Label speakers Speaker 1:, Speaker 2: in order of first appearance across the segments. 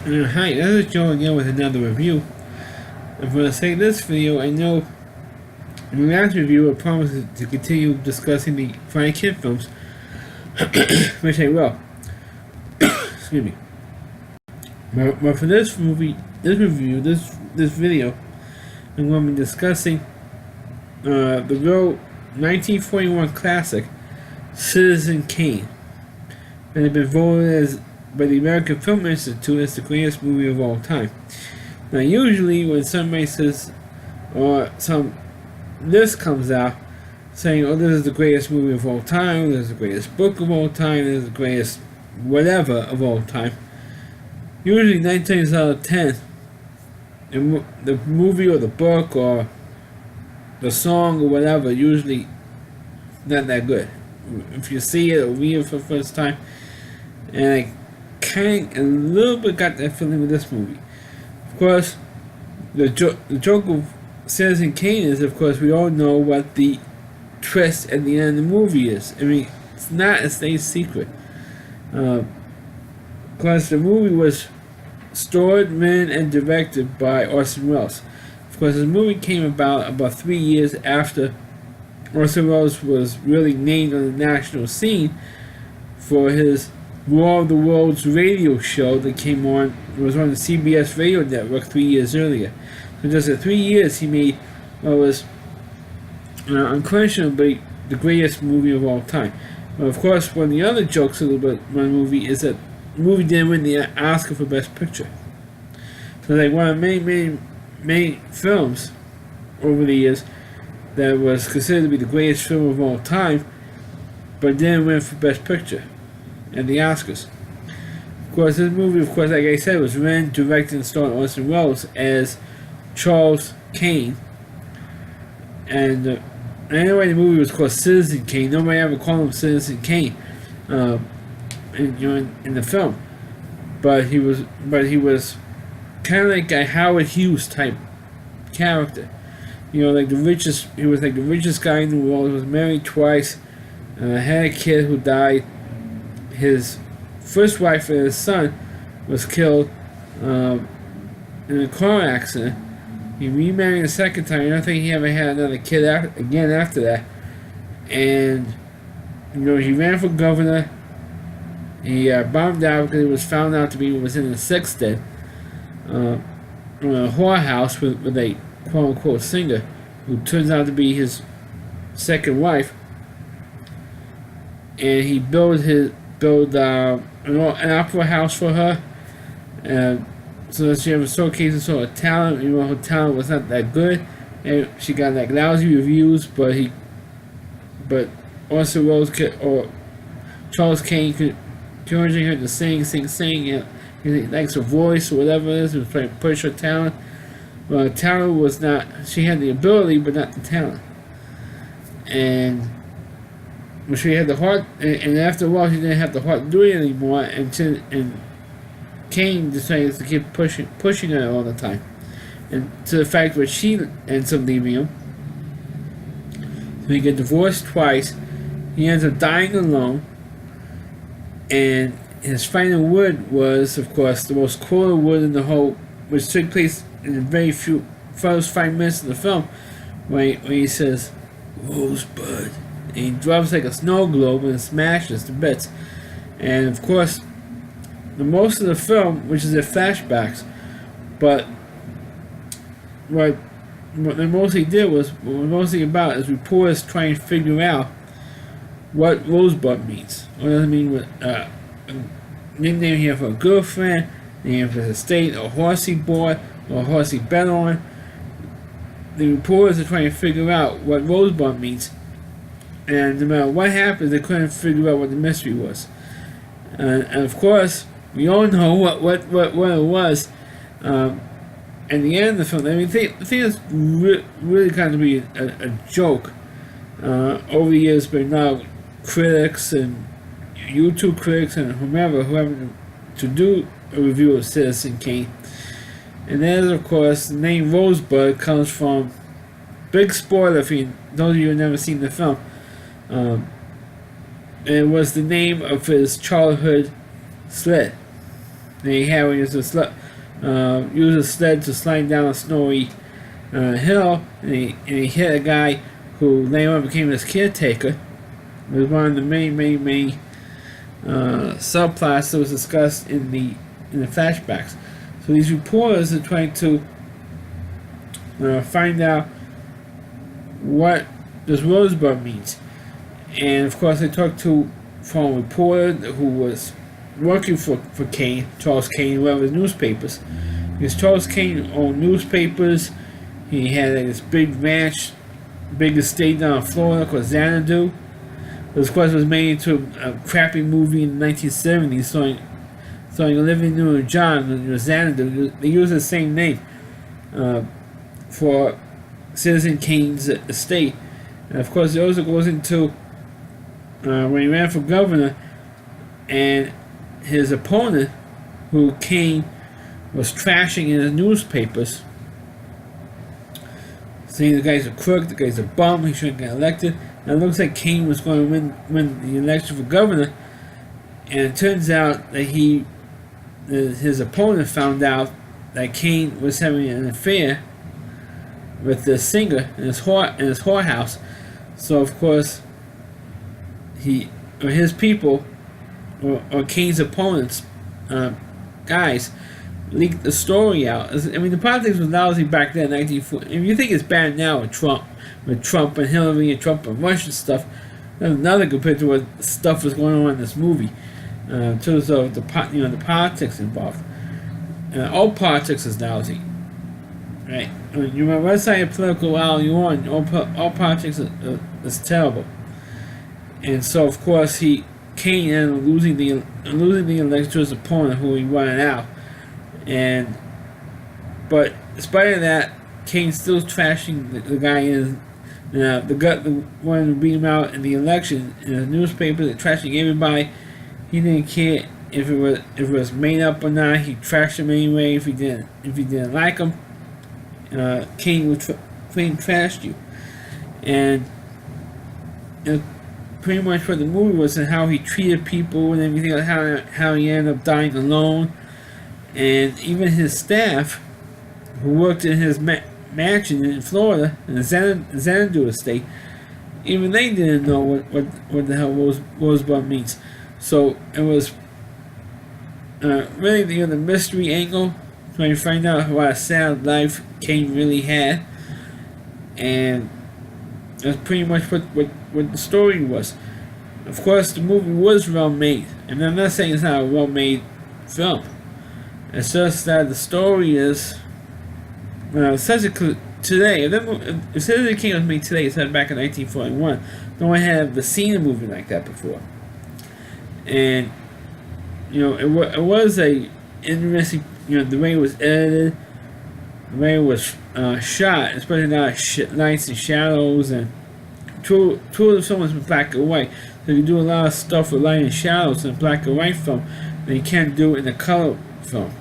Speaker 1: Hi, this is Joe again with another review. And for the sake of this video, I know in the last review I promised to continue discussing the Friday Kid films, which I will. Excuse me. But for this video, I'm going to be discussing the real 1941 classic, Citizen Kane. And it's been voted by the American Film Institute as the greatest movie of all time. Now, usually when somebody says, or some list comes out saying, oh, this is the greatest movie of all time, this is the greatest book of all time, this is the greatest whatever of all time, usually 9 times out of 10, the movie or the book or the song or whatever, usually not that good. If you see it or read it for the first time, and I kind of a little bit got that feeling with this movie. Of course, the joke of Citizen Kane is, of course, we all know what the twist at the end of the movie is. I mean, it's not a state secret. Of course, the movie was stored, written, and directed by Orson Welles. Of course, the movie came about 3 years after Orson Welles was really named on the national scene for his War of the Worlds radio show that came on. It was on the CBS radio network 3 years earlier. So just in 3 years, he made what was unquestionably the greatest movie of all time. But of course, one of the other jokes a little bit about the movie is that the movie didn't win the Oscar for Best Picture. So like one of the main films over the years that was considered to be the greatest film of all time, but didn't win for Best Picture at the Oscars. Of course, this movie, of course, like I said, was written, directed, and starred Orson Welles as Charles Kane. And anyway, the movie was called Citizen Kane. Nobody ever called him Citizen Kane in the film. But he was kind of like a Howard Hughes type character. You know, like he was like the richest guy in the world. He was married twice, had a kid who died. His first wife and his son was killed in a car accident. He remarried a second time. I don't think he ever had another kid again after that. And he ran for governor. He bombed out because he was found out to be in a sex den, in a whorehouse with a quote unquote singer who turns out to be his second wife. And he built an opera house for her, and so that she had a showcase of sort of talent. Her talent was not that good, and she got like lousy reviews. But Orson Welles or Charles Kane could encouraging her to sing. He likes her voice or whatever it is. He was trying to push her talent. Well, talent was not. She had the ability, but not the talent. And when she had the heart, and after a while she didn't have the heart to do it anymore, and Kane decided to keep pushing her all the time, and to the fact where she ends up leaving him. So he got divorced twice. He ends up dying alone, and his final word was, of course, the most quoted word in the whole, which took place in the very first 5 minutes of the film, when he says, "Rosebud." And he drops like a snow globe and smashes to bits. And of course, the most of the film, which is the flashbacks, but what they mostly did was, what we're mostly about is reporters trying to figure out what Rosebud means. What does it mean with nickname here for a girlfriend, name for the state, or horsey boy, or horsey bet on. The reporters are trying to figure out what Rosebud means. And no matter what happens, they couldn't figure out what the mystery was. And of course, we all know what it was. At the end of the film, I mean, I think it's really kind of be a joke over the years, but now critics and YouTube critics and whoever to do a review of Citizen Kane. And then, of course, the name Rosebud comes from, big spoiler for those of you who have never seen the film. It was the name of his childhood sled. They had use a sled to slide down a snowy hill, and he hit a guy who later on became his caretaker. It was one of the many subplots that was discussed in the flashbacks. So these reporters are trying to find out what this rosebud means, and of course they talked to from a reporter who was working for Kane, Charles Kane, who his newspapers. Because Charles Kane owned newspapers. He had this big ranch, big estate down in Florida called Xanadu. This, of course, was made into a crappy movie in the 1970s, starring Olivia Newton-John in Xanadu. They used the same name for Citizen Kane's estate. And of course, it also goes into when he ran for governor, and his opponent, who Kane was trashing in his newspapers, saying the guy's a crook, the guy's a bum, he shouldn't get elected. And it looks like Kane was going to win the election for governor, and it turns out that his opponent found out that Kane was having an affair with the singer in his whorehouse. So of course, his people, or Kane's opponents, guys, leaked the story out. I mean, the politics was lousy back then, 1940. If you think it's bad now with Trump and Hillary and Trump and Russia stuff, that's nothing compared to what stuff was going on in this movie. In terms of the politics involved. All politics is lousy, right? You know, what side of political aisle you on, all politics is terrible. And so, of course, Kane ended up losing the election to his opponent, who he wanted out. But despite of that, Kane's still trashing the guy the one who beat him out in the election in the newspaper. They're trashing everybody. He didn't care if it was made up or not. He trashed him anyway. If he didn't like him, Kane trashed you, and pretty much what the movie was, and how he treated people and everything, like how he ended up dying alone, and even his staff, who worked in his mansion in Florida, in the Xanadu estate, even they didn't know what the hell Rosebud means. So it was really the mystery angle, trying to find out what a sad life Kane really had, and that's pretty much what the story was. Of course, the movie was well made, and I'm not saying it's not a well made film. It's just that the story is, today. If Citizen Kane was made today, it's back in 1941. No one had ever seen a movie like that before, and it was a interesting. The way it was edited, the way it was shot, especially now lights and shadows, and two of the films in black and white. So you do a lot of stuff with light and shadows in black and white film that you can't do in the color film.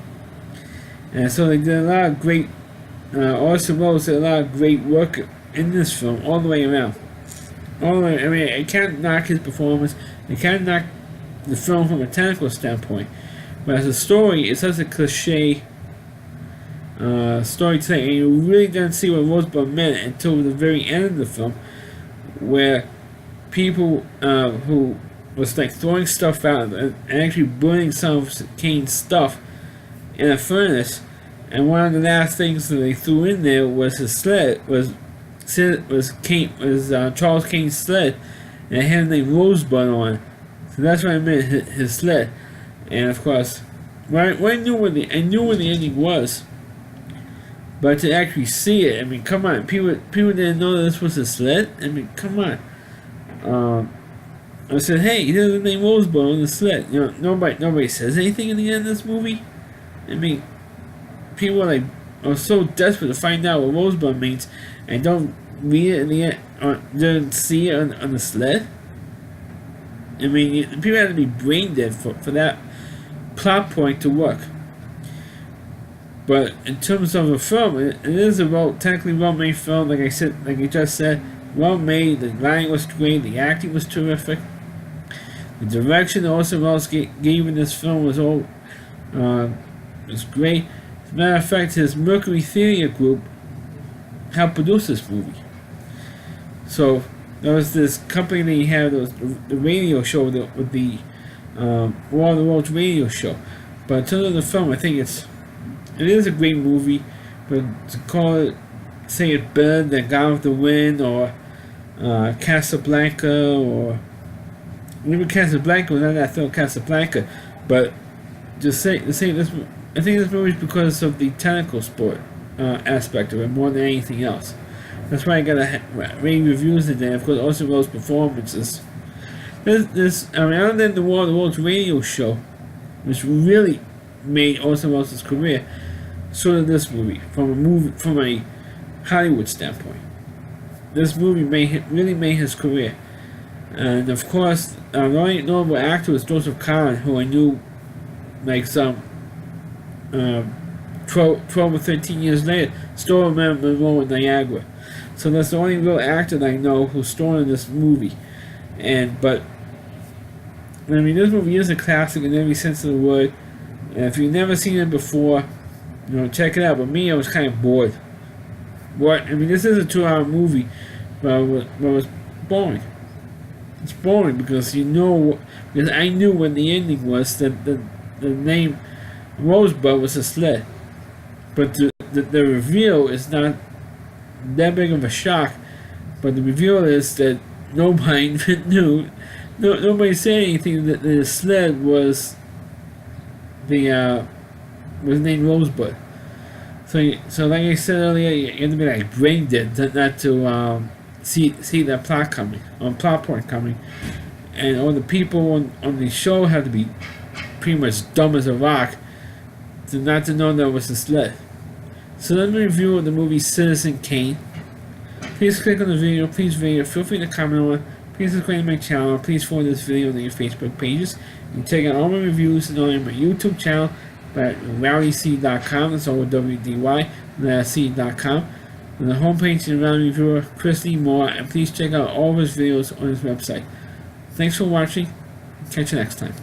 Speaker 1: And so they did a lot of great. Orson Welles did a lot of great work in this film, all the way around. I mean, I can't knock his performance. I can't knock the film from a technical standpoint. But as a story, it's such a cliche storytelling, and you really didn't see what Rosebud meant until the very end of the film, where people who was like throwing stuff out and actually burning some of Kane's stuff in a furnace, and one of the last things that they threw in there was his sled, was Charles Kane's sled, and it had the name Rosebud on it. So that's what I meant, his sled. And of course, I knew where the ending was, but to actually see it, I mean, come on, people didn't know that this was a sled. I mean, come on. I said, hey, here's the name Rosebud on the sled. Nobody says anything in the end of this movie. I mean, people are so desperate to find out what Rosebud means, and don't read it in the end, or don't see it on the sled. I mean, people have to be brain dead for that plot point to work. But in terms of a film, it is a technically well-made film. Like I just said, well made. The writing was great. The acting was terrific. The direction Orson Welles gave in this film was all It's great. As a matter of fact, his Mercury Theater group helped produce this movie. So there was this company that he had, the radio show with the War of the Worlds radio show. But in terms of the film, I think it is a great movie. But to call it, say it's better than Gone with the Wind or Casablanca, or maybe Casablanca was not that film, Casablanca, but just say this. I think this movie is because of the technical sport aspect of it more than anything else. That's why I got rave reviews today. Of course, also those performances. Other than the War of the Worlds radio show, which really made Orson Welles' career, so did this movie from a Hollywood standpoint. This movie really made his career. And of course, the only notable actor was Joseph Kahn, who I knew like some 12 or 13 years later, still remember the role in Niagara. So that's the only real actor that I know who's starred in this movie. But this movie is a classic in every sense of the word. And if you've never seen it before, check it out. But me, I was kind of bored. This is a 2-hour movie, but it was boring. It's boring because because I knew when the ending was that the name Rosebud was a sled. But the reveal is not that big of a shock. But the reveal is that nobody knew. Nobody said anything that the sled was named Rosebud. So like I said earlier, you have to be like brain dead not to see that plot point coming, and all the people on the show have to be pretty much dumb as a rock not to know that was a sled. So let me review the movie Citizen Kane. Please click on the video, please feel free to comment on it, please subscribe to my channel, please follow this video on your Facebook pages, and check out all my reviews and on my YouTube channel at rowdyc.com, that's all with WDY, C.com. On the homepage is Rowdy Reviewer Chris Lee Moore, and please check out all of his videos on his website. Thanks for watching, catch you next time.